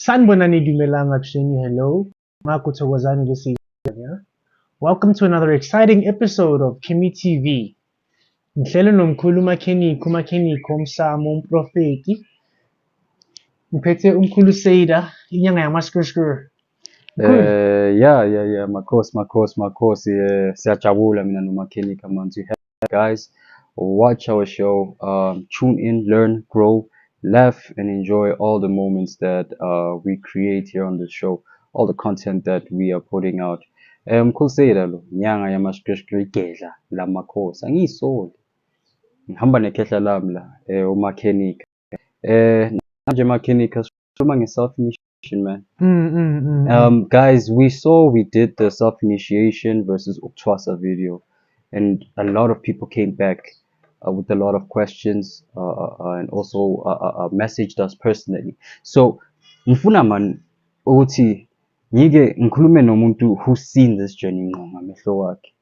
Sanibonani dumelang abusheni, hello. Makuthokozani lesiyanya. Welcome to another exciting episode of Kimi TV. Ngihlelo nomkhulu Makhenikha, uMakhenikha umsamo umprofeti. Ngiphethe Mkhulu Sseida, inyanga yamaskr. Yeah. Makhosi. Siyajabula mina noMakhenikha man to have you guys watch our show. Tune in, learn, grow, laugh, and enjoy all the moments that we create here on the show, all the content that we are putting out. Mkhulu Sseida lo, nyanga yamaskr igedla lamakhosi. Angiyisoli. Ngihamba nekhehla lami la, uMakhenikha. Manje Makhenikha sikhuluma nge-self-initiation, man. Guys, we did the self-initiation versus Ukuthwasiswa video, and a lot of people came back with a lot of questions and also messaged us personally. So, ngifuna man ukuthi ngike ngikhulume nomuntu who's seen this journey ngamehlo wakhe.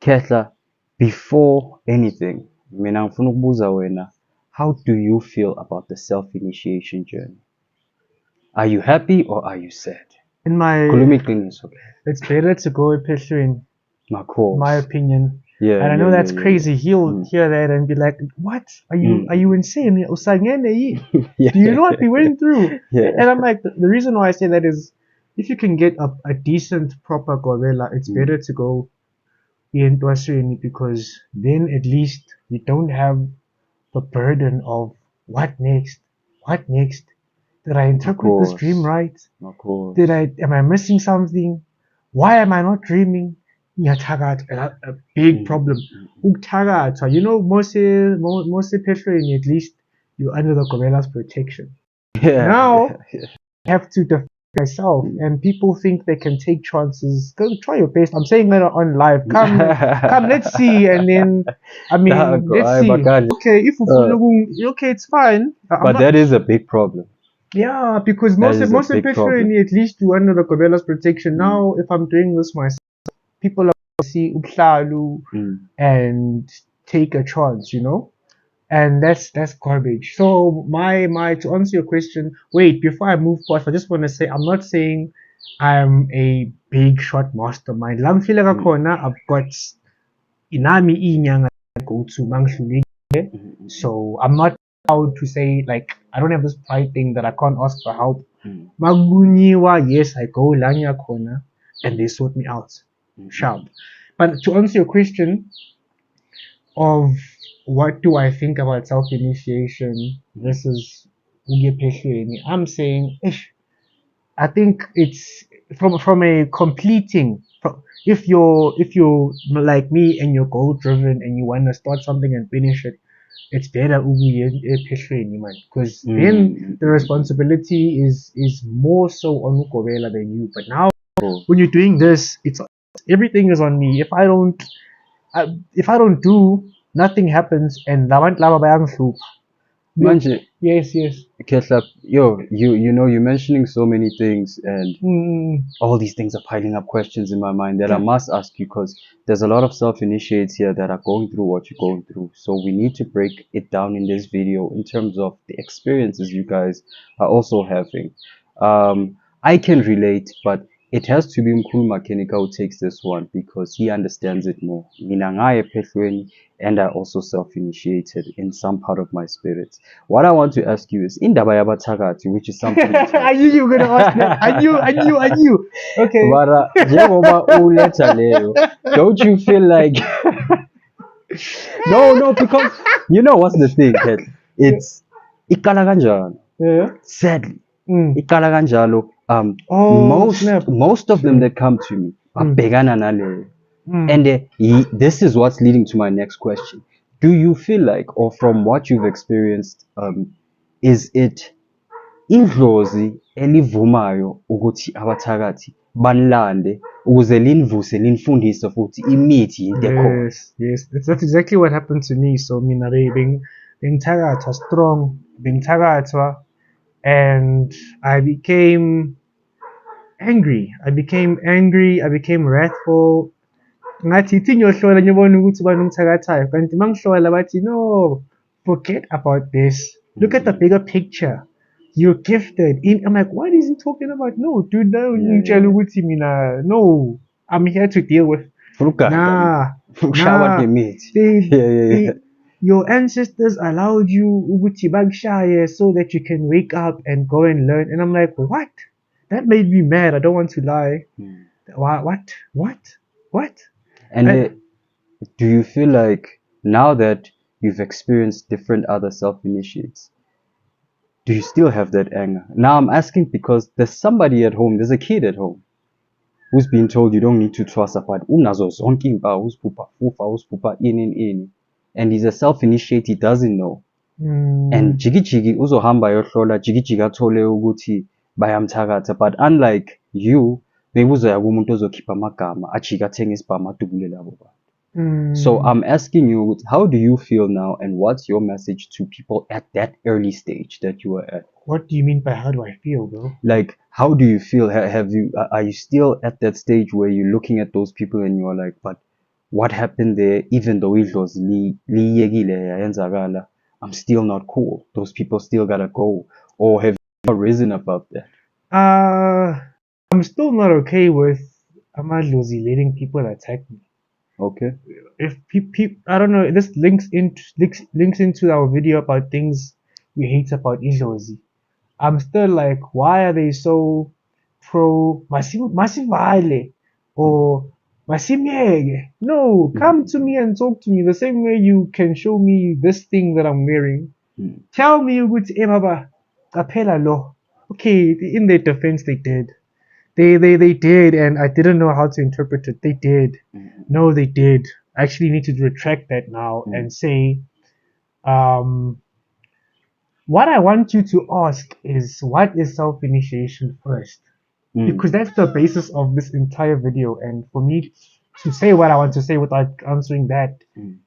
Khehla, before anything, mina ngifuna ukubuza wena, how do you feel about the self-initiation journey? Are you happy or are you sad? In my, Khuluma iqiniso ke. it's better to go ephehlweni, Makhosi. my opinion. Yeah. And I know that's yeah. crazy. He'll hear that and be like, "What? Are you insane? Usangene yini? Yeah. Do you know what we went through?" Yeah. And I'm like, the reason why I say that is, if you can get a decent, proper Gobela, it's better to go Yidlozi, because then at least you don't have the burden of what next? What next? Did I interpret this dream right? Makhosi. Am I missing something? Why am I not dreaming? Ngiyathakatha, a big problem. Ukuthakatha, you know, most phehlweni, at least you're under the Gobela's protection. Yeah. Now I have to defend myself, and people think they can take chances. Go try your best. I'm saying that on live. Come, let's see. And then, I mean, let's see. Okay, if okay, it's fine. But that is a big problem. Yeah, because most phehlweni, at least you're under the Gobela's protection. Now, if I'm doing this myself, people are going to see ubuhlalu and take a chance, you know, and that's garbage. So my to answer your question, wait, before I move past, I just want to say I'm not saying I'm a big shot mastermind. I've got inami inyanga go to manghlulekile. So I'm not proud to say, like, I don't have this pride thing that I can't ask for help. Magunyiwa, yes, I go lanya khona and they sort me out. Sharp. But to answer your question of what do I think about self-initiation versus uye phehlweni, I'm saying, I think it's from a completing. If you're like me and you're goal driven and you want to start something and finish it, it's better uye phehlweni, man, because then the responsibility is more so on Gobela than you. But now when you're doing this, it's everything is on me. If I don't do, nothing happens, and labantu laba bayangihlupha. Manje, yes. Khehla, you know, you're mentioning so many things, and all these things are piling up questions in my mind that I must ask you, because there's a lot of self-initiates here that are going through what you're going through. So we need to break it down in this video in terms of the experiences you guys are also having. I can relate, but it has to be Mkhulu Makhenikha who takes this one because he understands it more. Mina ngaye phehlweni, and I also self-initiated in some part of my spirit. What I want to ask you is indaba yabathakathi, which is something I knew you were gonna ask that. I knew. Okay. But njengoba uletha leyo, don't you feel like no, because you know what's the thing, Khehla? It's iqala kanjalo. Yeah. Sadly, iqala kanjalo. Snap. Most of them that come to me are begana naleyo. And this is what's leading to my next question. Do you feel like, or from what you've experienced, is it Yidlozi elivumayo ukuthi abathakathi banilande ukuze linivuse linifundise futhi imithi into ekhona? Yes, that's exactly what happened to me. So mina bengithakathwa strong, bengithakathwa, and I became angry. I became wrathful. Ngathi ithi ngiyohlola ngibona ukuthi ubani ungithakathayo, kanti mangihlola bathi no, forget about this, look at the bigger picture. you're gifted. I'm like, what is he talking about? No, dude, no, no, I'm here to deal with. Nah, your ancestors allowed you ukuthi bakushaye so that you can wake up and go and learn. And I'm like, what? That made me mad. I don't want to lie. What? And do you feel like now that you've experienced different other self-initiates, do you still have that anger? Now I'm asking because there's somebody at home, there's a kid at home who's been told you don't need to trust apart. Unazo zonke impawu, uziphupa fufa, uziphupa ini. And he's a self-initiate, he doesn't know. And jiggy uzohamba yohlola, jiggy athole ukuthi bayamthakatha. But unlike you, maybe uzoya kumuntu ozokhipha amagama, ajike athenge isibhamu adubule labo bantu. So I'm asking you, how do you feel now, and what's your message to people at that early stage that you were at? What do you mean by how do I feel, bro? Like, how do you feel? Are you still at that stage where you're looking at those people and you're like, but what happened there? Even though Yidlozi liyekile, I'm still not cool. Those people still gotta go. Or have you risen above that? I'm still not okay with Yidlozi letting people attack me. Okay. If I don't know, this links into our video about things we hate about Yidlozi. I'm still like, why are they so pro Masivale or Masimyege? No, come to me and talk to me the same way you can show me this thing that I'm wearing. Tell me ukuthi emaba kapela lo. Okay, in their defense they did. They did, and I didn't know how to interpret it. They did. No, they did. I actually need to retract that now and say, what I want you to ask is, what is self-initiation first? Because that's the basis of this entire video. And for me to say what I want to say without answering that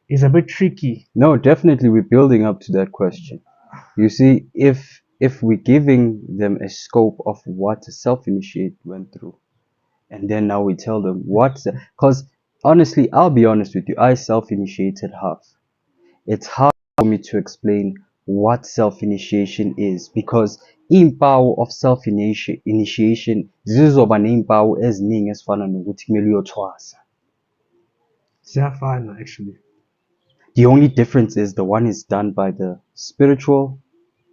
is a bit tricky. No, definitely we're building up to that question. You see, if we're giving them a scope of what a self-initiate went through, and then now we tell them because honestly, I'll be honest with you, I self-initiated half. It's hard for me to explain what self-initiation is, because impawu of self-initiation zizoba neimpawu eziningi ezifana nokuthi kumele uyothwasa. Ziyafana, actually. The only difference is the one is done by the spiritual.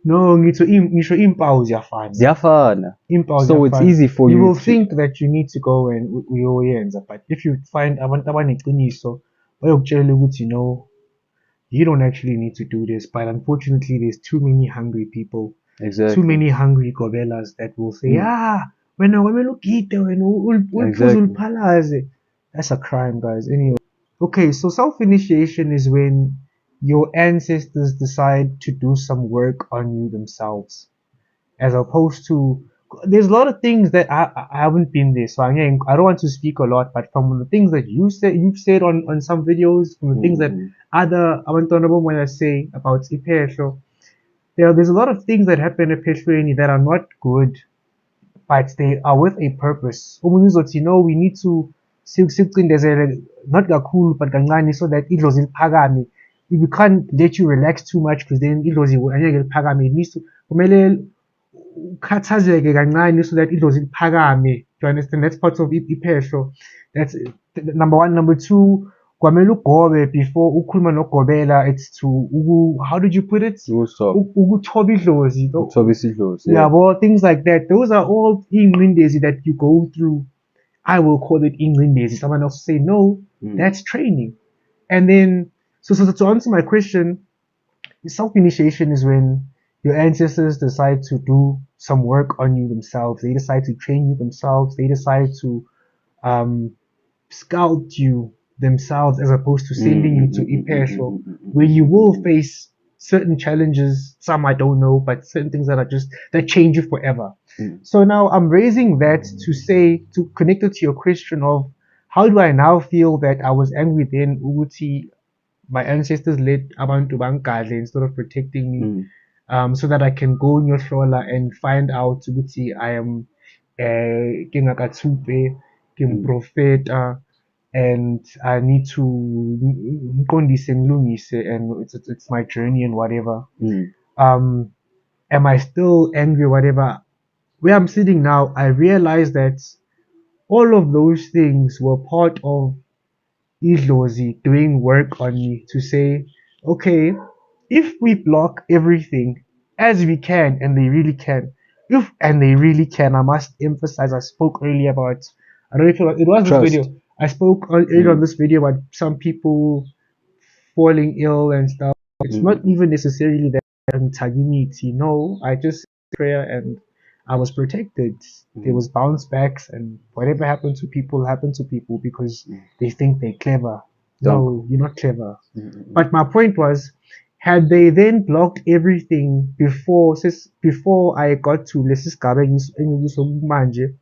No, ngisho impawu ziyafana. Ziyafana. So it's easy for you. You will think that you need to go and uyoyenza, but if you find abantu abaneqiniso bayokutshela ukuthi you don't actually need to do this. But unfortunately, there's too many hungry people. Exactly. Too many hungry Gobelas that will say, when exactly. That's a crime, guys. Anyway. Okay, so self-initiation is when your ancestors decide to do some work on you themselves. As opposed to, there's a lot of things that I haven't been there, so I don't want to speak a lot, but from the things that you've said on some videos, from the things that other abantwana when I say about Ipesho, there's a lot of things that happen at Peshweni that are not good, but they are with a purpose. We need to not kakhulu but kancane so that Yidlozi liphakame. We can't let you relax too much because then Yidlozi angeke liphakame. It needs to kumele ukhathazeke kancane so that Yidlozi liphakame. Do you understand? That's part of Ipesho. That's number one. Number two, kwamele ugobe before ukhuluma noGobela. It's to how did you put it? Ukuthwasiswa Idlozi. Yeah, well, things like that. Those are all ingcindezi that you go through. I will call it ingcindezi. Someone else will say no, that's training. And then so to answer my question, self-initiation is when your ancestors decide to do some work on you themselves. They decide to train you themselves. They decide to scout you themselves, as opposed to sending you to Ipesho, where you will face certain challenges. Some I don't know, but certain things that change you forever. So now I'm raising that to say, to connect it to your question of how do I now feel that I was angry then, Uguti, my ancestors let abantu bangadle instead of protecting me, so that I can go in your shola and find out Uguti I am Kingakatsupe, Kim Prophet, and I need to and it's my journey and whatever. am I still angry, whatever? Where I'm sitting now, I realize that all of those things were part of Yidlozi doing work on me to say, okay, if we block everything as we can, and they really can, I must emphasize, I spoke earlier about, I don't know if it was this Trust. video, I spoke earlier on this video about some people falling ill and stuff. It's not even necessarily that I'm tagimiti. No, I just prayer and I was protected. There was bounce backs, and whatever happened to people because they think they're clever. No, you're not clever. But my point was, had they then blocked everything before I got to Lesis Manje,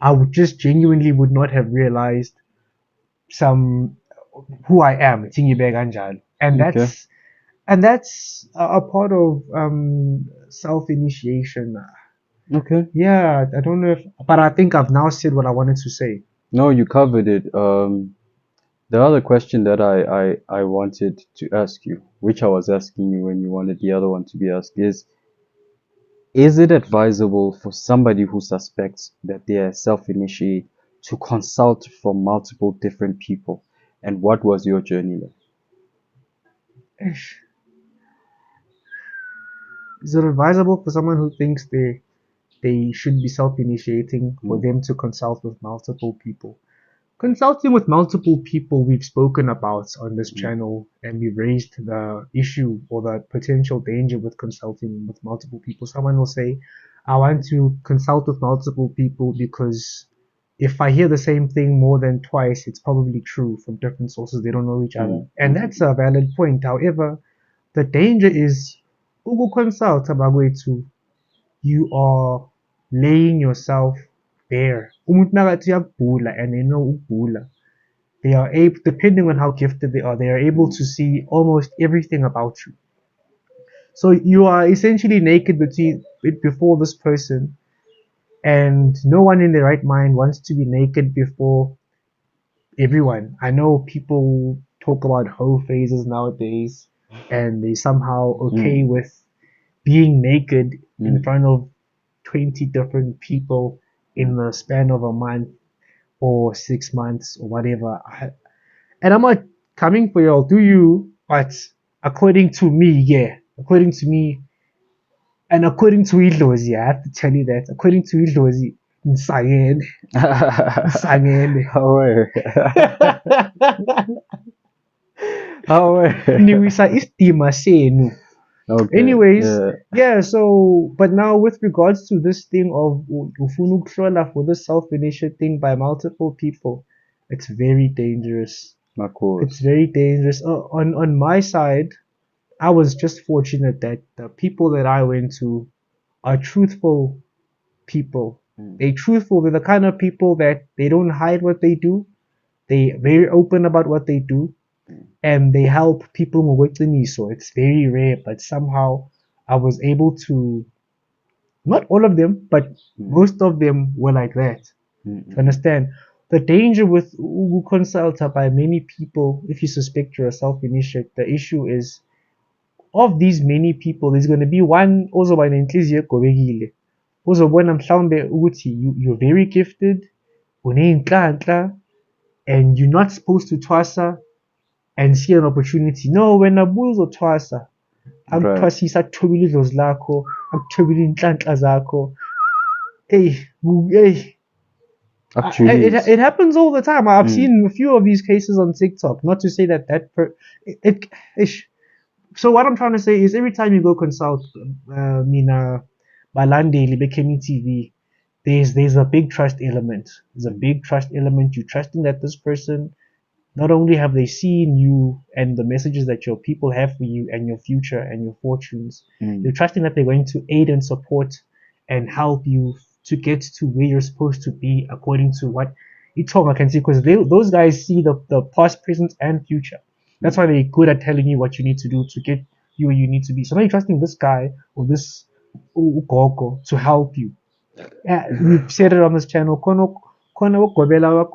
I would just genuinely would not have realized some who I am, and Okay. that's a part of self-initiation. Okay. Yeah, I don't know if, but I think I've now said what I wanted to say. No, you covered it. The other question that I wanted to ask you, which I was asking you when you wanted the other one to be asked, is it advisable for somebody who suspects that they are self-initiate to consult from multiple different people? And what was your journey like? Ish. Is it advisable for someone who thinks they should be self-initiating for them to consult with multiple people? Consulting with multiple people we've spoken about on this channel, and we've raised the issue or the potential danger with consulting with multiple people. Someone will say, I want to consult with multiple people because if I hear the same thing more than twice, it's probably true from different sources. They don't know each other. And that's a valid point. However, the danger is consult abagwethu, you are laying yourself bare. Umuntu nakathi uyakugula and they know ukugula, they are able, depending on how gifted they are able to see almost everything about you. So you are essentially naked before this person, and no one in their right mind wants to be naked before everyone. I know people talk about hoe phases nowadays, and they somehow okay with being naked in front of 20 different people in the span of a month or 6 months or whatever. And I'm not coming for y'all, do you? But according to me, yeah, according to me, and according to Yidlozi, I have to tell you that according to Yidlozi, Nsangene. Niwisa istima senu. Okay. Anyways, yeah, so, but now with regards to this thing of ufuna ukuhlola for the self-initiate thing by multiple people, it's very dangerous. It's very dangerous. On my side, I was just fortunate that the people that I went to are truthful people. They're truthful. They're the kind of people that they don't hide what they do. They're very open about what they do, and they help people so it's very rare, but somehow I was able to, not all of them, but most of them were like that. Understand? The danger with consulta by many people, if you suspect you're a self-initiate, the issue is, of these many people, there's going to be one also by nenhliziyo egobekile uzobona mhlawumbe ukuthi you're very gifted, uneyinhlanhla, and you're not supposed to twasa and see an opportunity. No, when abuya uzothwasa, akuthwasisa akuthobile idlozi lakho, akuthobile iy'nhlanhla zakho. Hey, it happens all the time. I've seen a few of these cases on TikTok. Not to say that so what I'm trying to say is, every time you go consult, Mina Balandeli Bekemi TV, there's a big trust element. There's a big trust element. You're trusting that this person, not only have they seen you and the messages that your people have for you and your future and your fortunes, you're trusting that they're going to aid and support and help you to get to where you're supposed to be according to what Itonga can see, because those guys see the past, present, and future. That's why they're good at telling you what you need to do to get you where you need to be. So now you're trusting this guy or this Ugoko to help you. We've said it on this channel. Gobela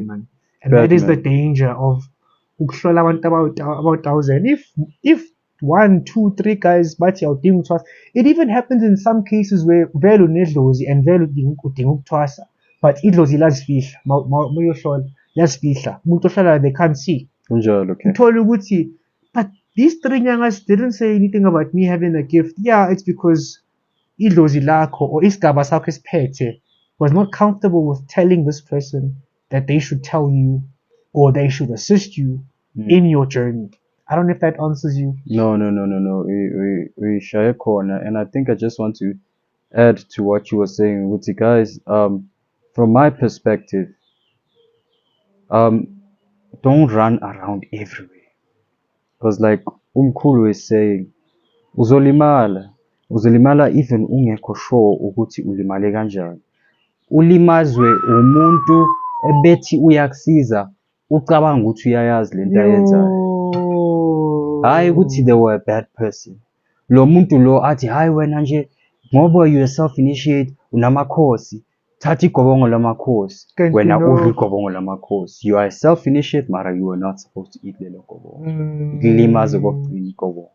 man. And that is the danger of ukuhlola abantu about 1,000. If 1, 2, 3 guys, but it even happens in some cases where vele unedlozi and vele udinga ukuthwasa, but idlozi lazifihla mawuyohlola yazifihla umuntu ohlala they can't see. Kunjalo, okay. Uthola ukuthi, but these 3 nyangas didn't say anything about me having a gift. Yeah, it's because idlozi lakho or isigaba sakho esiphethe was not comfortable with telling this person that they should tell you or they should assist you in your journey. I don't know if that answers you. No. We share corner, and I think I just want to add to what you were saying with you guys. From my perspective, don't run around everywhere, because like Mkhulu is saying, uzolimala even ungekho sure ukuthi ulimale kanjani. Ulimazwe umuntu ebethi uyakusiza ucabanga ukuthi uyayazi lento ayenzayo. Hayi ukuthi they were a bad person. Lo muntu lo athi hayi wena nje ngoba you self-initiate unamakhosi. Thatha igobongo lamakhosi. Wena udla igobongo lamakhosi. You are self-initiate mara you are not supposed to eat lelo gobongo. Kulimaze kokugcina igobongo.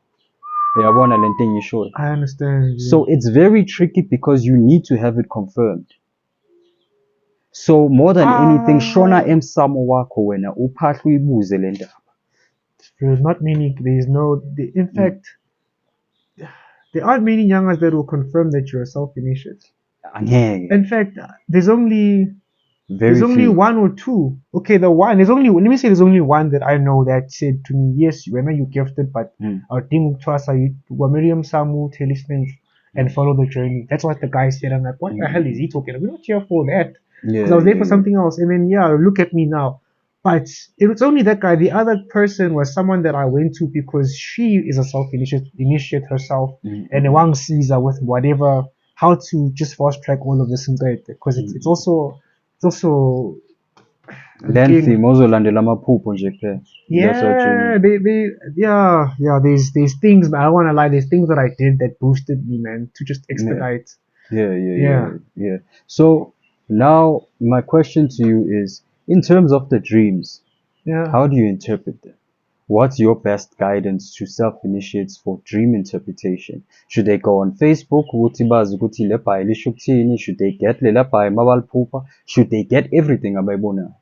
Uyabona lento engishoyo? I understand. So it's very tricky because you need to have it confirmed. So more than anything, shona emsamo wakho wena uphahla uyibuze le ndaba. There's not many. In fact, there aren't many nyangas that will confirm that you're a self-initiate. In fact, there's only 1 or 2. Okay, there's only one that I know that said to me, yes, when you're gifted, but our team Miriam Samu, listening and follow the journey. That's what the guy said. I'm like, what the hell is he talking about? We're not here for that. Because I was there for something else. And then, look at me now. But it was only that guy. The other person was someone that I went to because she is a self-initiate herself. And Wang sees her with whatever, how to just fast track all of this and that. Because it's also lengthy. Mozolandela amaphupho nje kuphela. There's things, but I don't want to lie, there's things that I did that boosted me, man, to just expedite. Yeah. So now my question to you is, in terms of the dreams, how do you interpret them? What's your best guidance to self-initiates for dream interpretation? Should they go on Facebook? Should they get lela bhayi mabalphupha? Should they get everything abayibona?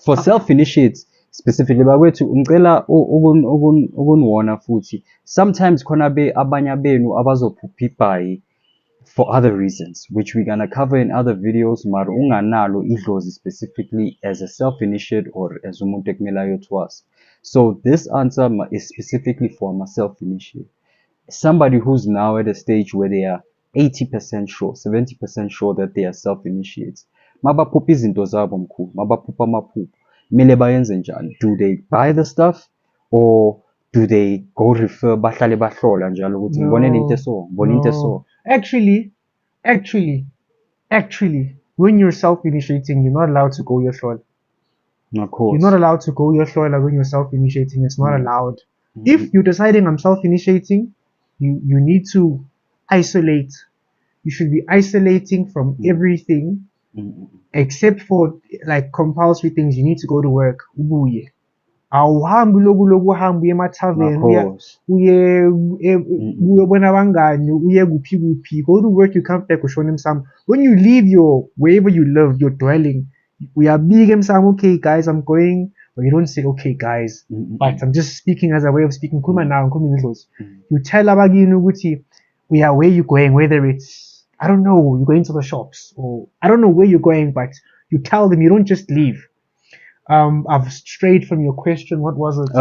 For self-initiates specifically, bakwethu ngicela ukunwona futhi. Sometimes khona abanye benu abazophupha ibhayi for other reasons, which we're gonna cover in other videos. Mara unganalo idlozi specifically as a self-initiate or as umuntu ekumele ayothwasa. So this answer is specifically for my self-initiate. Somebody who's now at a stage where they are 80% sure, 70% sure that they are self-initiates. Mabaphupha izinto zabo mkhulu, mabaphupha amaphupho. Mele bayenze njani? Do they buy the stuff or do they go refer bahlale bahlola njalo ukuthi ngibonele into so, ngibona into so? Actually, when you're self-initiating, you're not allowed to go yohlola. Of course. You're not allowed to go yohlola when you're self-initiating. It's not allowed. If you're deciding I'm self-initiating, you need to isolate. You should be isolating from everything except for like compulsory things. You need to go to work. Ubuye. Awuhambi uhambi emathaveni uyobona abangani uye kuphi. Go to work, you come back ushona emsamo. When you leave wherever you live, your dwelling, uyabika emsamo, okay guys, I'm going. But you don't say, okay guys, but I'm just speaking as a way of speaking. You tell abagini ukuthi where you going, whether it's, I don't know, you're going to the shops or I don't know where you're going, but you tell them, you don't just leave. I've strayed from your question. What was it?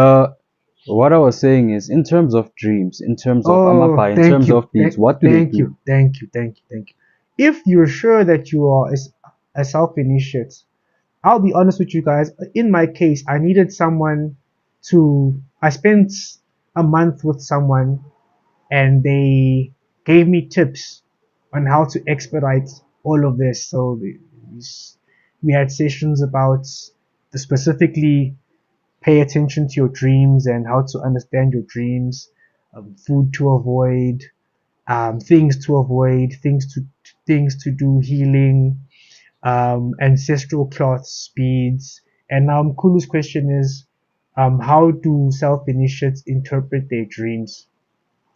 What I was saying is, in terms of dreams, in terms of Amapa, in terms of beats, what do they do? Thank you. If you're sure that you are a self-initiate, I'll be honest with you guys. In my case, I needed someone I spent a month with someone and they gave me tips on how to expedite all of this. So we had sessions about specifically pay attention to your dreams and how to understand your dreams, food to avoid, things to avoid, things to do, healing, ancestral cloth speeds. And now Mkhulu's question is, How do self-initiates interpret their dreams?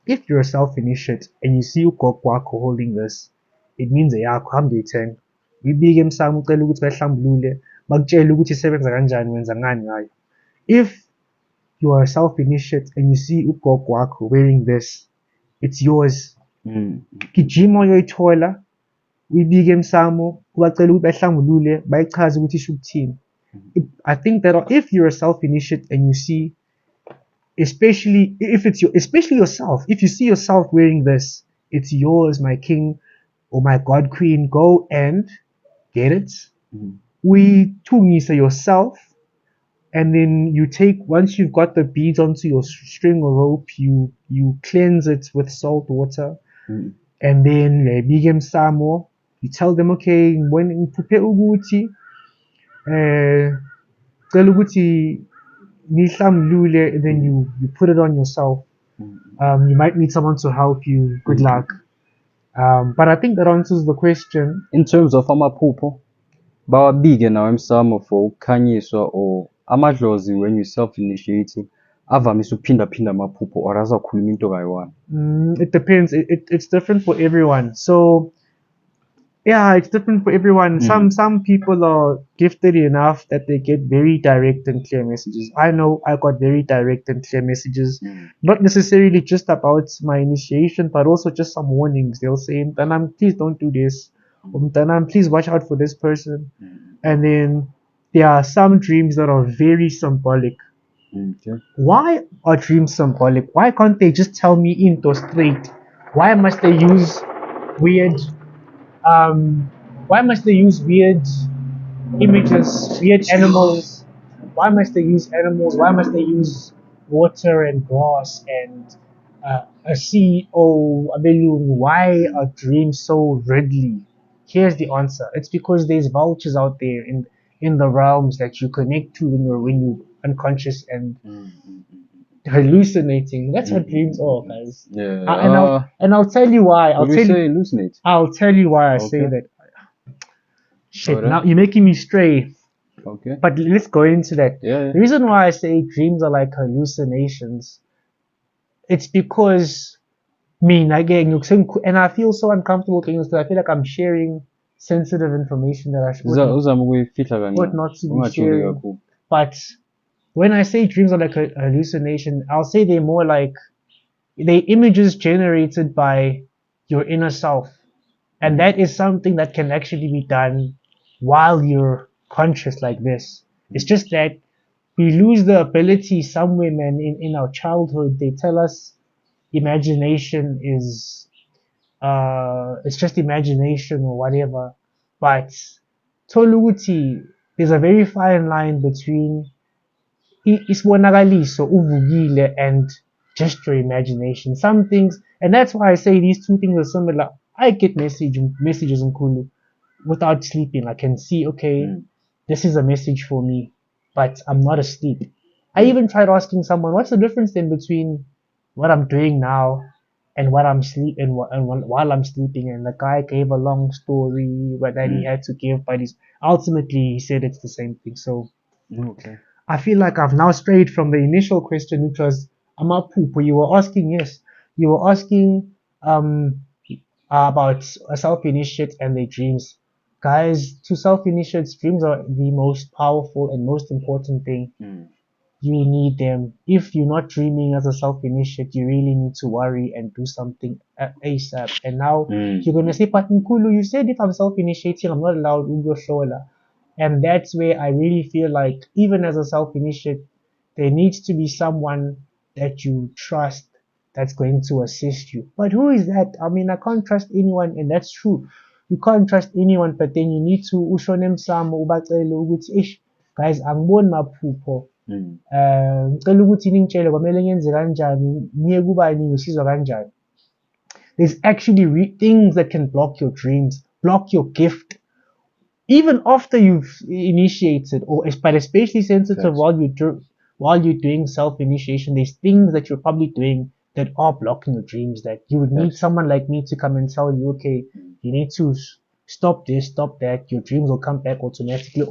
If you're a self-initiate and you see ugogo wakho holding this, it means eyakho hamba uyithenga. Uyibike emsamo ucela ukuthi bayihlambulule, bakutshele ukuthi isebenza kanjani, wenza ngani ngayo. If you are a self-initiate and you see ugogo wakho wearing this, it's yours. Gijima uyoyithola, uyibike emsamo, ubacele ukuthi bayihlambulule, bayichaze ukuthi isho ukuthini. I think that if you're a self-initiate and you see, especially yourself, if you see yourself wearing this, it's yours, my king or my god queen. Go and get it. We tungisa yourself, and then you take, once you've got the beads onto your string or rope, you cleanse it with salt water, and then bigem samo. You tell them, okay, when prepare uguti, and then you put it on yourself. You might need someone to help you. Good luck. But I think that answers the question. In terms of amaphupho, bawabike nawo emsamo for ukukhanyiswa, or amadlozi when you self-initiating avamise ukuphinda amaphupho or azakhuluma into kayi-one? It depends. It's different for everyone. So yeah, it's different for everyone. Some people are gifted enough that they get very direct and clear messages. I know I got very direct and clear messages, not necessarily just about my initiation, but also just some warnings. They'll say, "Mtanam, please don't do this. Mtanam, please watch out for this person." And then there are some dreams that are very symbolic. Why are dreams symbolic? Why can't they just tell me into straight? Why must they use weird images, weird animals? Why must they use animals? Why must they use water and grass and a sea? Oh, Abelung, why are dreams so riddly? Here's the answer. It's because there's vultures out there in the realms that you connect to when you're unconscious and hallucinating. That's what dreams are, guys. Yeah. And I'll tell you why. Hallucinate? I'll tell you why I say that. Shit, now you're making me stray. Okay. But let's go into that. Yeah. The reason why I say dreams are like hallucinations, it's because and I feel so uncomfortable doing this because I feel like I'm sharing sensitive information that I ought not to be sharing. But when I say dreams are like a hallucination, I'll say they're more like they're images generated by your inner self. And that is something that can actually be done while you're conscious like this. It's just that we lose the ability somewhere, man, in our childhood. They tell us imagination is, it's just imagination or whatever. But Toluguti, there's a very fine line between isibonakaliso uvukile and just your imagination. Some things, and that's why I say these two things are similar. I get messages in Mkhulu without sleeping. I can see, okay, this is a message for me, but I'm not asleep. I even tried asking someone, what's the difference then between what I'm doing now and what I'm sleeping while I'm sleeping? And the guy gave a long story that he had to give, but ultimately he said it's the same thing. So okay. I feel like I've now strayed from the initial question, which was amaphupho. You were asking about a self-initiate and their dreams. Guys, to self-initiates, dreams are the most powerful and most important thing. You need them. If you're not dreaming as a self-initiate, you really need to worry and do something ASAP. And now you're going to say, but Mkhulu, you said if I'm self-initiating, I'm not allowed Ugo. And that's where I really feel like, even as a self-initiate, there needs to be someone that you trust that's going to assist you. But who is that? I mean, I can't trust anyone, and that's true. You can't trust anyone, but then you need to ushonem samo ubacele ukuthi ish guys angiboni maphupho. Ngicela ukuthi ningitshele kwamele ngenze kanjani, ngiye kubani ngisizwa kanjani. There's actually things that can block your dreams, block your gift. Even after you've initiated, but especially sensitive while you're doing self-initiation, there's things that you're probably doing that are blocking your dreams, that you would need someone like me to come and tell you, okay, you need to stop this, stop that, your dreams will come back automatically.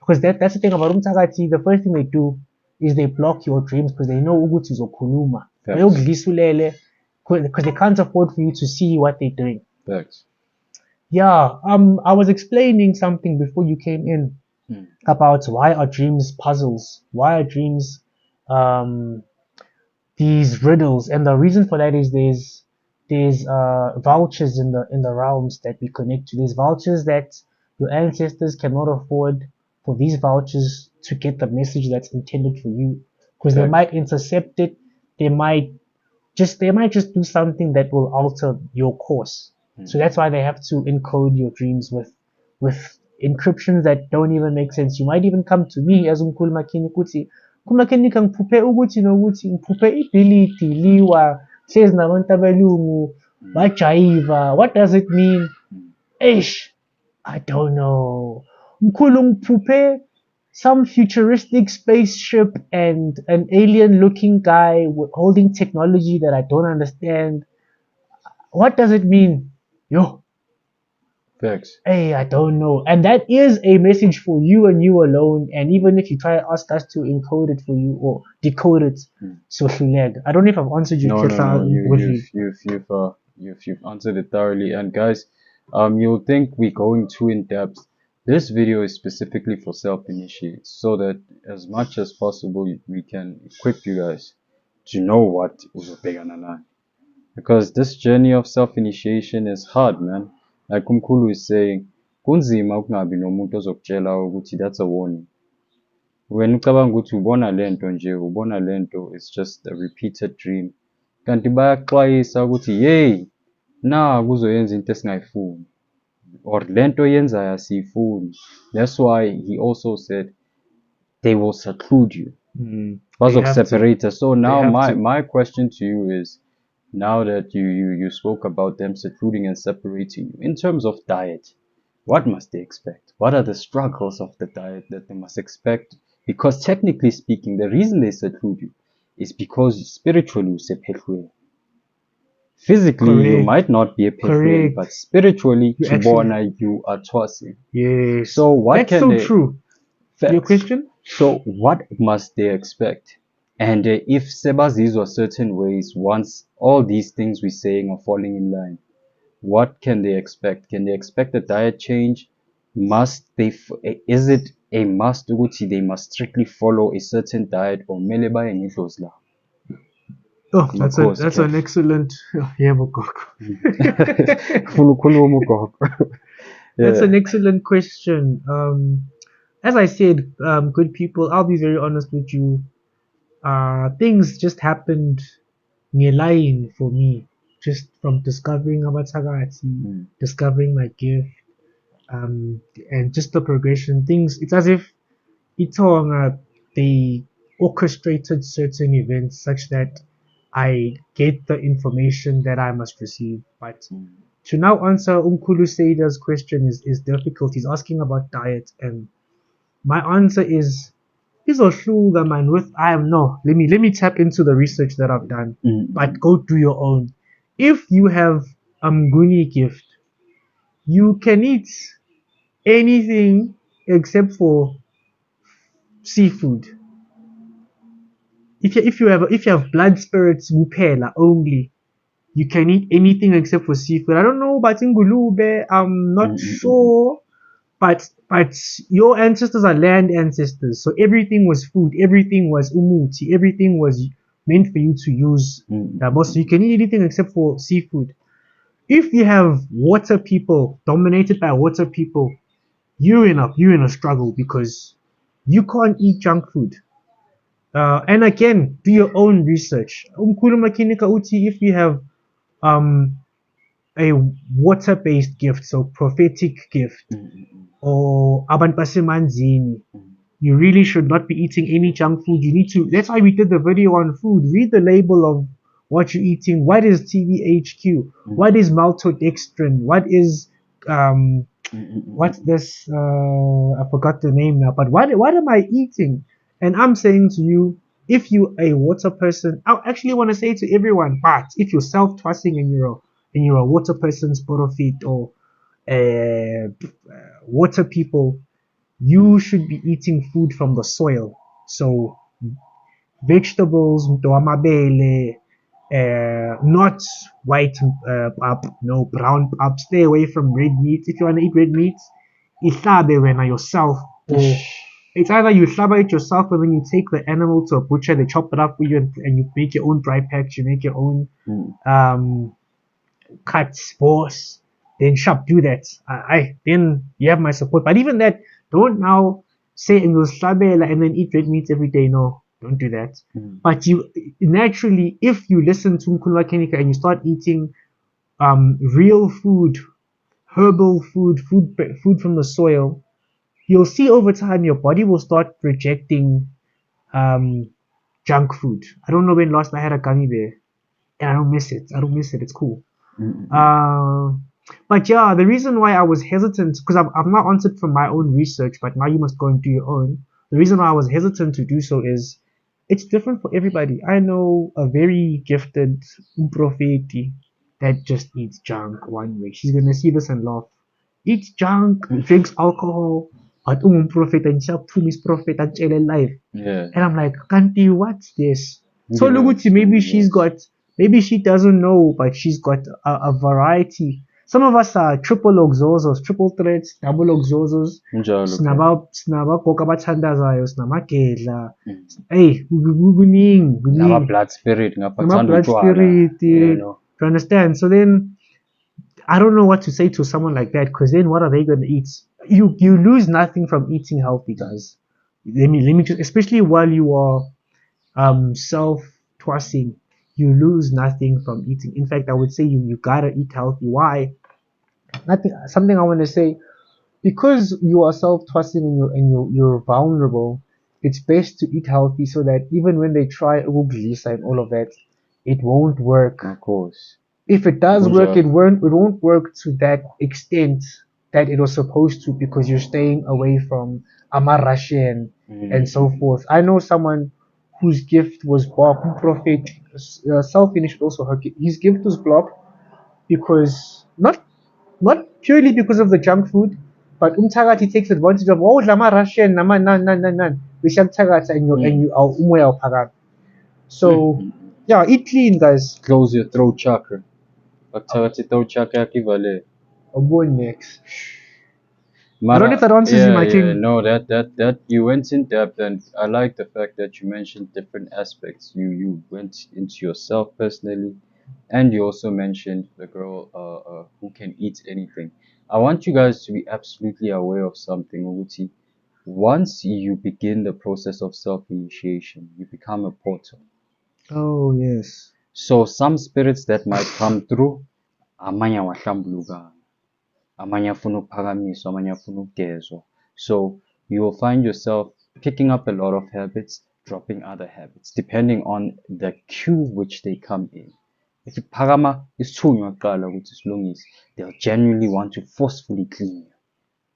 Because that's the thing about umthakathi. The first thing they do is they block your dreams because they know ukuthi uzokhuluma. Because they can't afford for you to see what they're doing. Thanks. Yeah, I was explaining something before you came in about why are dreams puzzles? Why are dreams these riddles? And the reason for that is there's vouchers in the realms that we connect to. There's vouchers that your ancestors cannot afford for these vouchers to get the message that's intended for you. Because they might intercept it, they might just do something that will alter your course. So that's why they have to encode your dreams with encryptions that don't even make sense. You might even come to me as Mkhulu Makhenikha ukuthi Mkhulu Makhenikha ngiphuphe ukuthi nokuthi ngiphuphe ibhilidi liwa hlezi nabantu abelungu bajayiva. What does it mean? Ish, I don't know. Mkhulu ngiphuphe some futuristic spaceship and an alien looking guy holding technology that I don't understand. What does it mean? Yo. Facts. Hey, I don't know. And that is a message for you and you alone. And even if you try to ask us to encode it for you or decode it, so I don't know if I've answered you. No. You've answered it thoroughly. And guys, you'll think we're going too in depth. This video is specifically for self-initiates, so that as much as possible we can equip you guys to know what uzobhekana nayo. Because this journey of self-initiation is hard, man. Like Mkhulu is saying, kunzima ukungabi nomuntu ozokutshela ukuthi that's a warning. When ucabanga ukuthi ubona lento nje, ubona lento, it's just a repeated dream. Kanti bayaxwayisa ukuthi hey, kuzoyenza into esingayifuni. Or lento yenzayo asiyifuni. That's why he also said they will seclude you. Separate us. So now my question to you is, now that you spoke about them secluding and separating you, in terms of diet, what must they expect? What are the struggles of the diet that they must expect? Because technically speaking, the reason they seclude you is because spiritually you physically you might not be a pehlweni, but spiritually you are twassing. Yes. So what that's so true. Your question? So what must they expect? And if sebazizwa certain ways, once all these things we're saying are falling in line, what can they expect? Can they expect a diet change? Is it a must ukuthi they must strictly follow a certain diet, or mele baye ngidlozi la? Oh, that's an excellent. That's an excellent question. As I said, good people, I'll be very honest with you. Things just happened near lying for me, just from discovering abathakathi, discovering my gift, and just the progression. It's as if they orchestrated certain events such that I get the information that I must receive. But to now answer Mkhulu Sseida's question is difficult. He's asking about diet, and my answer is izohluka man. Let me tap into the research that I've done. But go do your own. If you have a Mnguni gift, you can eat anything except for seafood. If you have blood spirits kuphela only, you can eat anything except for seafood. I don't know about ingulube, I'm not sure, but your ancestors are land ancestors, so everything was food, everything was umuti, everything was meant for you to use. So you can eat anything except for seafood. If you have water people, dominated by water people, you're in a struggle because you can't eat junk food. And again, do your own research. Mkhulu Makhenikha uthi, if you have a water-based gift, so prophetic gift, or abantu basemanzini, you really should not be eating any junk food. You need to. That's why we did the video on food. Read the label of what you're eating. What is TBHQ? What is maltodextrin? What is what's this? I forgot the name now. But what am I eating? And I'm saying to you, if you're a water person, I actually want to say to everyone, but if you're self-trusting and you're a water person, sporofit, or water people, you should be eating food from the soil. So vegetables, not white pap, no brown pap. Stay away from red meat. If you want to eat red meat, ihlabe wena yourself, or it's either you hlaba it yourself, or then you take the animal to a butcher, they chop it up for you, and you make your own dry packs, you make your own cuts, boss. Then shop, do that. Then you have my support. But even that, don't now say and then eat red meat every day. No, don't do that. But you naturally, if you listen to Mkhulu Makhenikha and you start eating real food, herbal food from the soil, you'll see over time your body will start rejecting junk food. I don't know when last I had a gummy bear, and I don't miss it. I don't miss it. It's cool. But yeah, the reason why I was hesitant, because I've not answered from my own research, but now you must go and do your own. The reason why I was hesitant to do so is it's different for everybody. I know a very gifted umprofeti that just eats junk one way. She's gonna see this and laugh. Eats junk, drinks alcohol, but umprofeti and she's prophet and life. Yeah. And I'm like, Kanti, what's this? So Luguti, maybe she doesn't know, but she's got a variety. Some of us are triple oxozos, triple threats, double oxozos. Snaba koka bathandazayo, snamagedla. Hey, kuning. Blood spirit, Blood spirit. You understand? So then, I don't know what to say to someone like that, because then what are they going to eat? You lose nothing from eating healthy, guys. Let me just, especially while you are self-twassing, you lose nothing from eating. In fact, I would say you gotta eat healthy. Why? Something I want to say, because you are self-twassing and you're vulnerable, it's best to eat healthy so that even when they try uglisa and all of that, it won't work. Of course. If it does work, it won't work to that extent that it was supposed to, because you're staying away from Russian and so forth. I know someone whose gift was blocked. Prophet self-finished also his gift was blocked because not purely because of the junk food, but umthakathi takes advantage of Russian and you are umoya. So yeah, eat clean, guys. Close your throat chakra. Throat chakra Next. I don't know if that answers you, my king. No, that you went in depth, and I like the fact that you mentioned different aspects. You went into yourself personally, and you also mentioned the girl who can eat anything. I want you guys to be absolutely aware of something, Uguti. Once you begin the process of self-initiation, you become a portal. Oh yes. So some spirits that might come through, amanye awahlambulukanga. Amanye afuna ukuphakamiswa, amanye afuna ukugezwa. So you will find yourself picking up a lot of habits, dropping other habits, depending on the cue which they come in. If you phakama isithunywa kuqala ukuthi silungise, they'll genuinely want to forcefully clean you,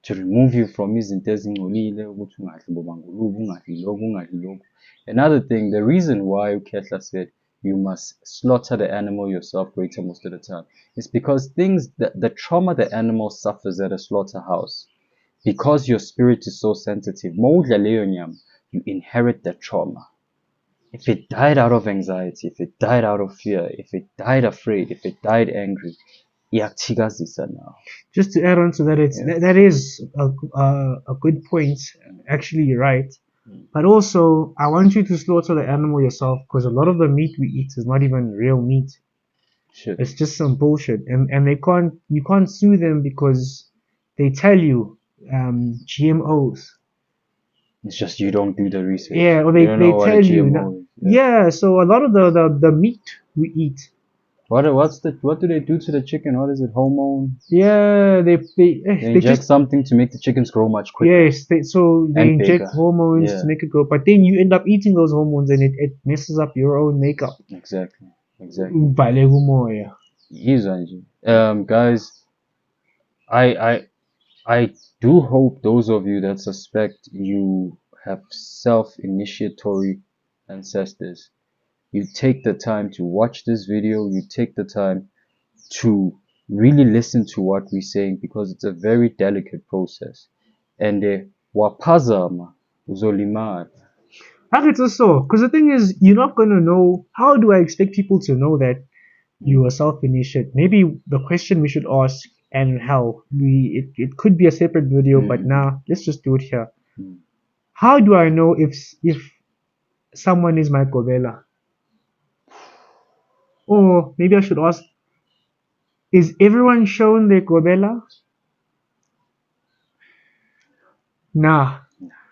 to remove you from izinto ezingcolile, ukuthi ungadli bobangulubu, ungadli lokhu, ungadli lokhu. Another thing, the reason why Ukhehla said you must slaughter the animal yourself greater most of the time, is because the trauma the animal suffers at a slaughterhouse, because your spirit is so sensitive, you inherit that trauma. If it died out of anxiety, if it died out of fear, if it died afraid, if it died angry, now. Just to add on to that, that is a good point. Actually, you're right. But also, I want you to slaughter the animal yourself, because a lot of the meat we eat is not even real meat. Shit. It's just some bullshit, and you can't sue them because they tell you GMOs. It's just you don't do the research. Yeah, or they tell you. Yeah, so a lot of the meat we eat. What do they do to the chicken? What is it? Hormone? Yeah, they inject something to make the chickens grow much quicker. Yes, they inject hormones to make it grow, but then you end up eating those hormones and it messes up your own makeup. Exactly. Guys, I do hope those of you that suspect you have self-initiatory ancestors, you take the time to watch this video, you take the time to really listen to what we're saying, because it's a very delicate process. And waphazama uzolimala. It's so, because the thing is, you're not gonna know. How do I expect people to know that you are self-initiate? Maybe the question we should ask, and how it could be a separate video, but now let's just do it here. How do I know if someone is my Gobela? Or maybe I should ask, is everyone shown their Gobela? Nah.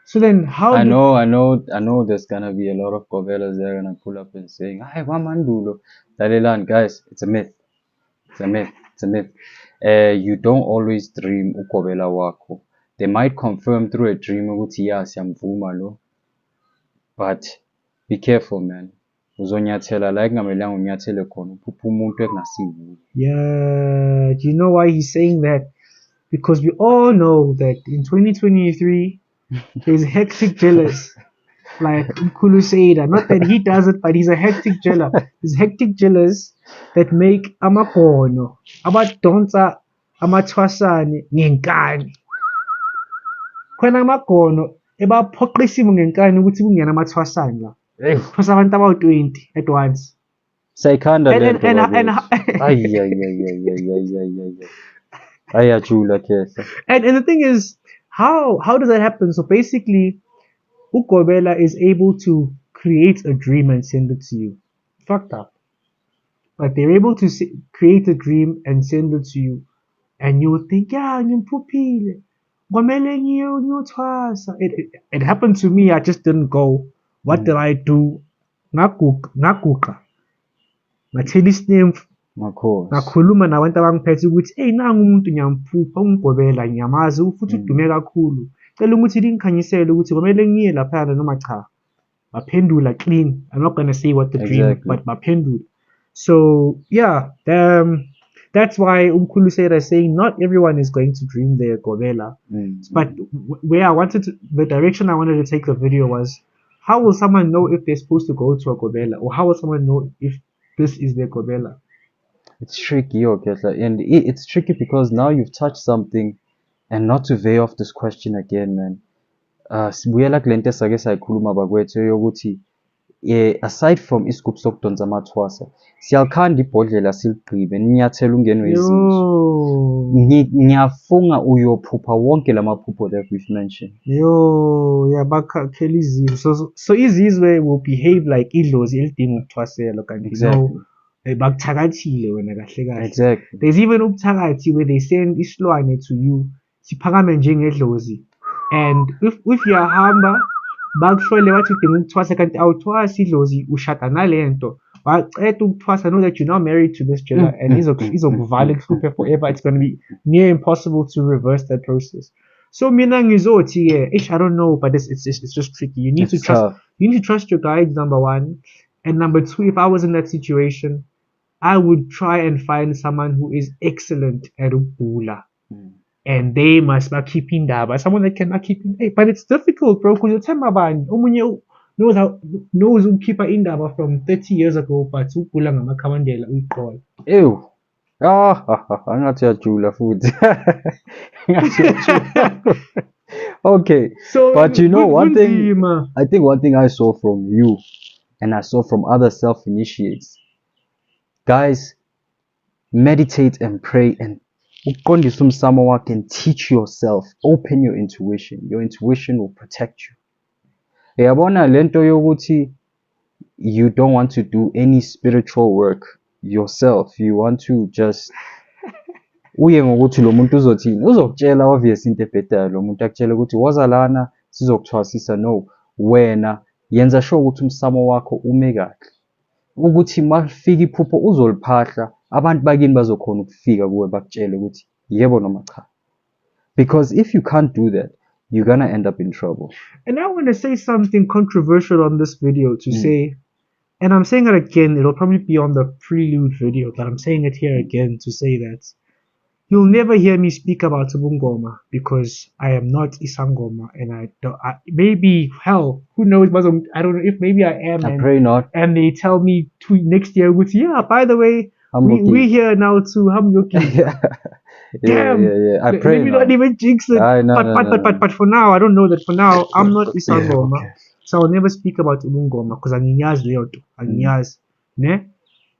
So then how I know there's gonna be a lot of Gobelas there gonna pull up and saying, "Hey, Wamandulo." Dalilan, guys, it's a myth. It's a myth. It's a myth. You don't always dream ukobela wako. They might confirm through a dream ukuthi ya siyamvuma lo. But be careful, man. Uzonyathela la kungamelanga unyathele khona uphupha umuntu ekungasiwo. Yeah, do you know why he's saying that? Because we all know that in 2023 there's hectic jealous like Mkhulu Sseida. Not that he does it, but he's a hectic jealer. There's hectic jealous that make amagono abadonsa amathwasane ngenkani. Khona amagono ebaphoqisimo ngenkani ukuthi kungena amathwasane la. Because abantu about 20 at once. Sayikhanda lento. And the thing is, how does that happen? So basically, Gobela is able to create a dream and send it to you. Fucked up. But they're able to create a dream and send it to you, and you would think, yeah, it happened to me. I just didn't go. What did I do? Nakuka. Mathelisi nymph. Ngakhuluma nabantu abangiphethe ukuthi nangu umuntu ngiyamphupha ungigobela ngiyamazi futhi udume kakhulu. Cela ukuthi lingikhanyisele ukuthi kumele ngiye lapha noma cha. Baphendula clean. I'm not going to say what the dream, but baphendula. So yeah, that's why Mkhulu Sseida is saying not everyone is going to dream their Gobela. But the direction I wanted to take the video was, how will someone know if they're supposed to go to a Gobela, or how will someone know if this is their Gobela? It's tricky, and it's tricky because now you've touched something, and not to veer off this question again, man. Sibuyela kulento sake sayikhuluma bakwethu yokuthi aside from isigubhu sokudonsa amathwasa, siyalikhanda ibhodlela siligqibe ninyathela ungenwe izinso. Ngiyafunga uyophupha wonke lamaphupho that we've mentioned. So izizwe will behave like Yidlozi elidinga ukuthwasela kanti exactly. Bakuthakathile wena kahle kahle. Exactly. There's even ubuthakathi where they send isilwane to you siphakame njengedlozi, and if uyahamba bakuhlole bathi udinga ukuthwasa kanti awuthwasi idlozi ushada nalento waqeda ukuthwasa, know that you're now married to this jailer and izokuvala kuhluphe forever. It's going to be near impossible to reverse that process. So mina ngizothi I don't know, but it's just tricky. You need to trust your guides, number one, and number two, if I was in that situation, I would try and find someone who is excellent at ukubhula. And they must be keeping that, someone that cannot keep in. But it's difficult, bro, because you tell me about knows keeper indaba from 30 years ago, but ukubhula ngamakhamandela uyiqola. Ew. Angathi yajula futhi. Okay. So, but you know one thing, I think one thing I saw from you and I saw from other self-initiates, guys, meditate and pray and ukondisa umsamo wakhe and teach yourself. Open your intuition. Your intuition will protect you. Yabona lento yokuthi you don't want to do any spiritual work yourself. You want to just uye ngokuthi lo muntu uzothini uzokutshela obvious into ebhedayo. Lo muntu akutshela ukuthi woza lana sizokuthwasisa. No, wena yenza sure ukuthi umsamo wakho ume kahle, ukuthi mafika iphupho uzoliphahla, abantu bakini bazokhona ukufika kuwe bakutshele ukuthi yebo noma cha. Because if you can't do that, you're gonna end up in trouble. And I want to say something controversial on this video to say, and I'm saying it again, it'll probably be on the prelude video, but I'm saying it here again to say that you'll never hear me speak about Ubungoma because I am not Isangoma, and maybe hell, who knows? I don't know if maybe I am. I pray not. And they tell me next year, by the way, we here now too. Damn. I pray Let me now. not even jinx it. But for now, I don't know that. For now, I'm not Isangoma. Okay. So I'll never speak about Ubungoma because Anginyaz Leoto. Anginyaz. Ne?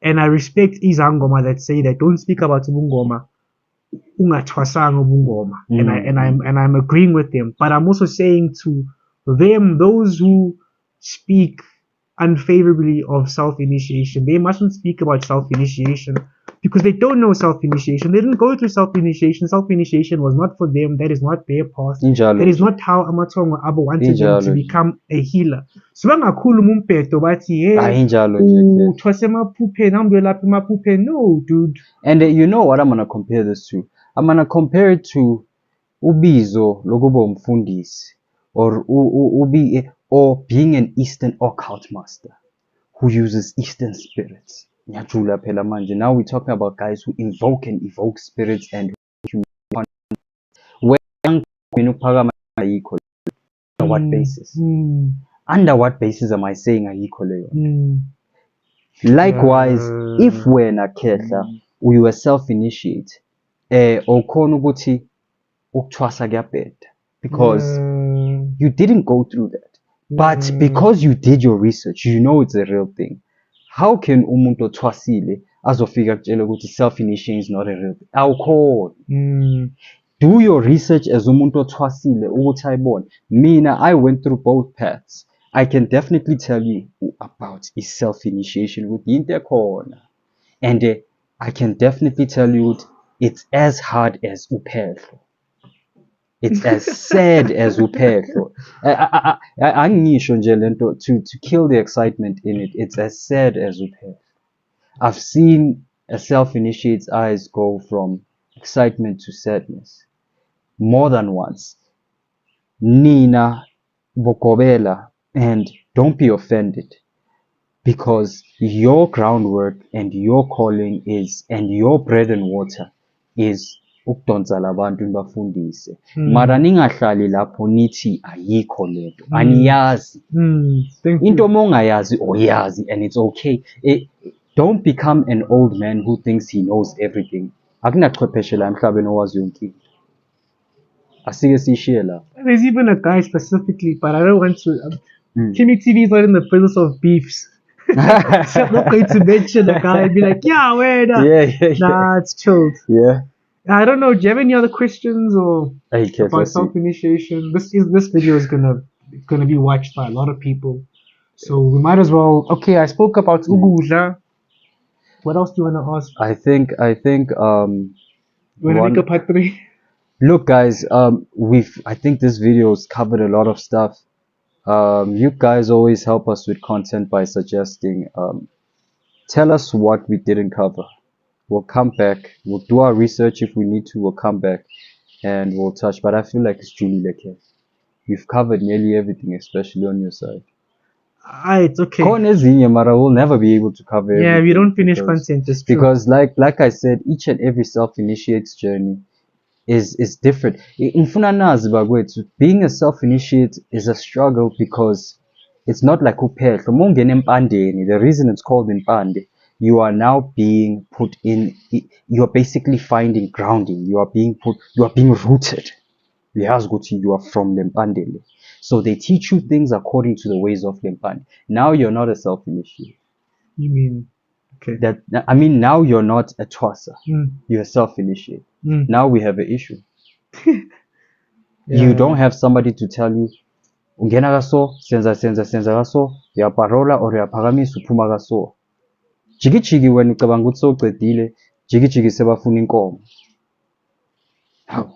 And I respect Izangoma that say that don't speak about Ubungoma. Ungathwasanga Ubungoma. And I'm agreeing with them. But I'm also saying to them, those who speak unfavorably of self-initiation, they mustn't speak about self-initiation because they don't know self-initiation. They didn't go through self-initiation. Self-initiation was not for them. That is not their path. That is not how Amatongo Abba wanted them to become a healer. So bangakhuluma umpeto bathi hey uthwase maphuphe nambe lapha maphuphe. No, dude. And you know what I'm gonna compare this to? I'm gonna compare it to ubizo lokuba umfundisi or being an Eastern occult master who uses Eastern spirits. Now we're talking about guys who invoke and evoke spirits and under what basis? Under what basis am I saying ayikho? Likewise, if wena Khehla we were self-initiate, okhona ukuthi ukuthwasa kuyabheda because you didn't go through that. But because you did your research, you know it's a real thing. How can umuntu othwasile azofika kutshela ukuthi self-initiation is not a real thing? Awukhona. Do your research as umuntu othwasile ukuthi ayibone. Mina, I went through both paths. I can definitely tell you about is self-initiation with into khona. And I can definitely tell you it's as hard as uphehlo. It's as sad as uphehlo. Angisho nje lento to kill the excitement in it. It's as sad as uphehlo. I've seen a self-initiate's eyes go from excitement to sadness more than once. Nina Gobela, and don't be offended because your groundwork and your calling is and your bread and water is ukudonsa labantu nibafundise. Mara ningahlali lapho nithi ayikho lento aniyazi. Into mongayazi oyazi and it's okay. Don't become an old man who thinks he knows everything. Akunachwepheshe la emhlabeni owazi yonke into. Asike sishiye la. There's even a guy specifically, but I don't want to. Kimmy TV is not in the business of beefs. So I'm not going to mention the guy and be like, yeah, where? Nah, it's chilled. Yeah. I don't know. Do you have any other questions or about self-initiation? This video is gonna be watched by a lot of people, so we might as well. Okay, I spoke about Ugudla. What else do you want to ask? I think. You want to make a part 3? Look, guys. I think this video's covered a lot of stuff. You guys always help us with content by suggesting. Tell us what we didn't cover. We'll come back. We'll do our research if we need to. We'll come back and we'll touch. But I feel like it's truly like you've covered nearly everything, especially on your side. It's okay. Mara will never be able to cover everything. Yeah, we don't finish content. It's true. Because like I said, each and every self-initiate's journey is different. Being a self-initiate is a struggle because it's not like uphehlo. The reason it's called impande, you are now being put in, you are basically finding grounding. You are being rooted. You are from Lempandele. So they teach you things according to the ways of Lempande. Now you're not a self-initiate. You mean, okay. Now you're not a twasa. You're a self-initiate. Now we have an issue. Yeah. You don't have somebody to tell you, ungena kaso, senza kaso, ya parola or ya phakamisa uphuma kaso. Jiki wena ucabanga ukuthi sowuqedile, jiki sebafuna inkomo. Hawu.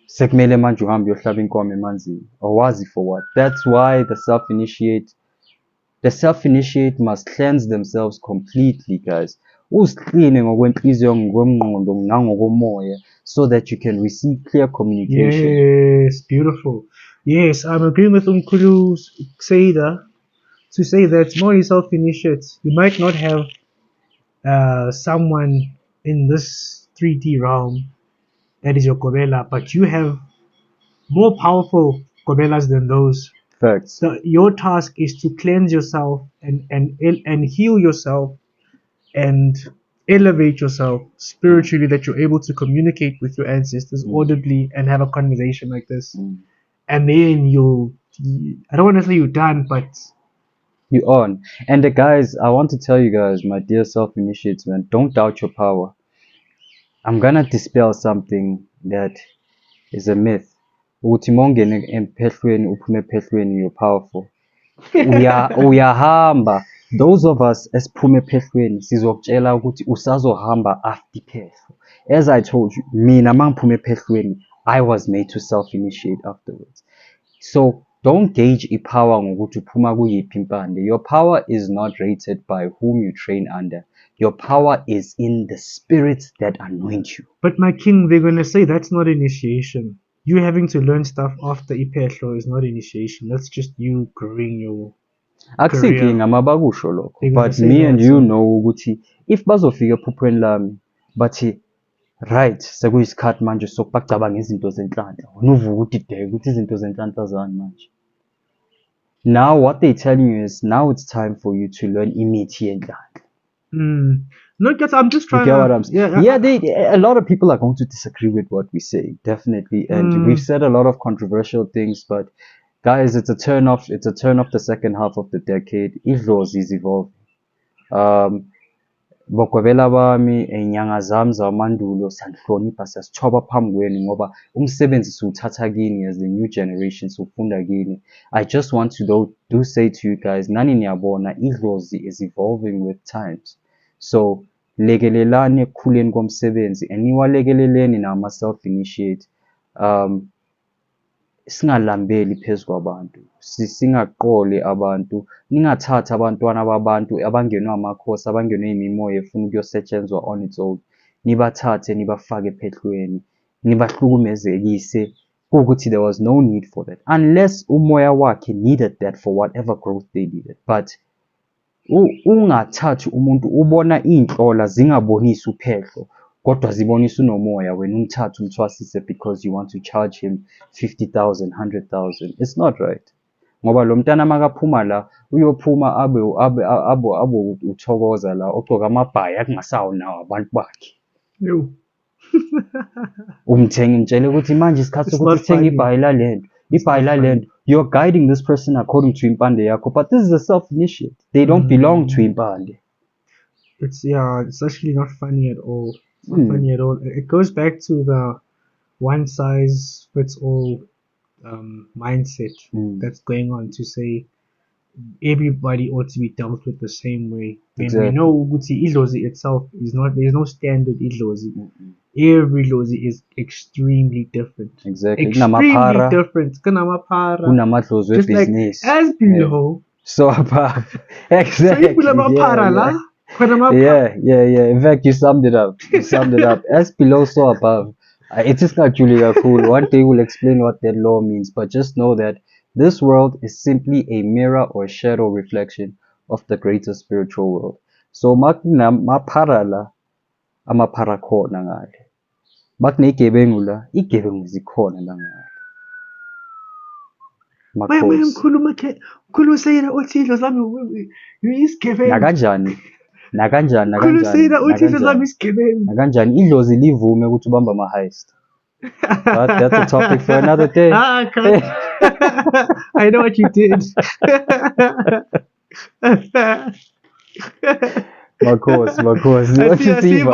Sekumele manje uhambe uyohlaba inkomo emanzini. Awazi for what? That's why the self-initiate must cleanse themselves completely, guys. Uzikline ngokwenhliziyo ngokwengqondo nangokomoya so that you can receive clear communication. Yes, beautiful. Yes, I'm agreeing with Mkhulu Sseida to say that more you self-initiate. You might not have someone in this 3D realm that is your Gobela, but you have more powerful Gobelas than those. Facts. So your task is to cleanse yourself and heal yourself and elevate yourself spiritually, that you're able to communicate with your ancestors audibly and have a conversation like this. And then I don't want to say you're done, but you're on. And the guys, I want to tell you guys, my dear self-initiates, man, don't doubt your power. I'm gonna dispel something that is a myth. Ukuthi mongene emphehlweni uphume emphehlweni, you're powerful. Uyahamba. Those of us esiphume emphehlweni sizokutshela ukuthi usazohamba after iphehlo. As I told you, mina mangiphume emphehlweni, I was made to self-initiate afterwards. So don't gauge power ngokuthi uphuma kuyiphi impande. Your power is not rated by whom you train under. Your power is in the spirits that anoint you. But my king, they're gonna say that's not initiation. You having to learn stuff after iphehlo is not initiation. That's just you growing your Akusinkinga mabakusho lokho. But me and you know ukuthi if bazofika ephuphweni lami bathi right sekuyisikhathi manje sokubacabanga izinto zenhlanhla. Unuvuka ukuthi ideke ukuthi izinto zenhlanhla zani manje. Now what they telling you is now it's time for you to learn imithi yenhlanhla. No, because I'm just trying to. You get what I'm saying? Yeah, a lot of people are going to disagree with what we say, definitely. And we've said a lot of controversial things, but guys, it's a turn off. It's a turn off the second half of the decade. Yidlozi is evolving. Gobela bami enyanga zami zamandulo sanhlonipha sasithoba phambi kwenu ngoba umsebenzi siwuthatha kini as the new generation sifunda kini. I just want to do say to you guys, nani niyabona Yidlozi is evolving with times. So lekelelani ekukhuleni komsebenzi and niwalekeleleni nama self-initiate. Singalambeli phezu kwabantu, singaqoli abantu, ningathatha abantwana babantu abangenwe amakhosi, abangenwe imimoya efuna ukuyosetshenzwa on its own, nibathathe nibafake ephehlweni, nibahlukumezekise kuwukuthi there was no need for that, unless umoya wakhe needed that for whatever growth they needed. But ungathathi umuntu ubona inhlola zingabonisi uphehlo kodwa zibonisa unomoya wena umthatha umthwasise because you want to charge him 50,000 100,000. It's not right. Ngoba lo mntana makaphuma la uyophuma abe uthokoza la ogcoka amabhayi akungasawo nawo abantu bakhe. Yo. Umthenga ngitshela ukuthi manje isikhathi sokuthi uthenga ibhayi lalento. You're guiding this person according to impande yakho, but this is a self-initiate. They don't belong to impande. It's actually not funny at all. Not funny at all. It goes back to the one size fits all mindset that's going on to say everybody ought to be dealt with the same way. Exactly. And we know Uguti Yidlozi itself is not, there's no standard Yidlozi. Every Yidlozi is extremely different. Exactly. Extremely different. Just business. Like as below. So above. Exactly. Yeah. In fact, you summed it up. As below, so above. It is not Julia cool. One day we'll explain what that law means, but just know that this world is simply a mirror or a shadow reflection of the greater spiritual world. So maparala amaparakona ngale. Makne igebengu la, igebengu zikhona la ngale. Mkhulu Sseida uthi Yidlozi lami uyisigebengu. Nakanjani Mkhulu Sseida uthi Yidlozi lami isigebengu. Nakanjani Yidlozi livume ukuthi ubamba ama heist. But that's a topic for another day. I know what you did. Of course. What you see,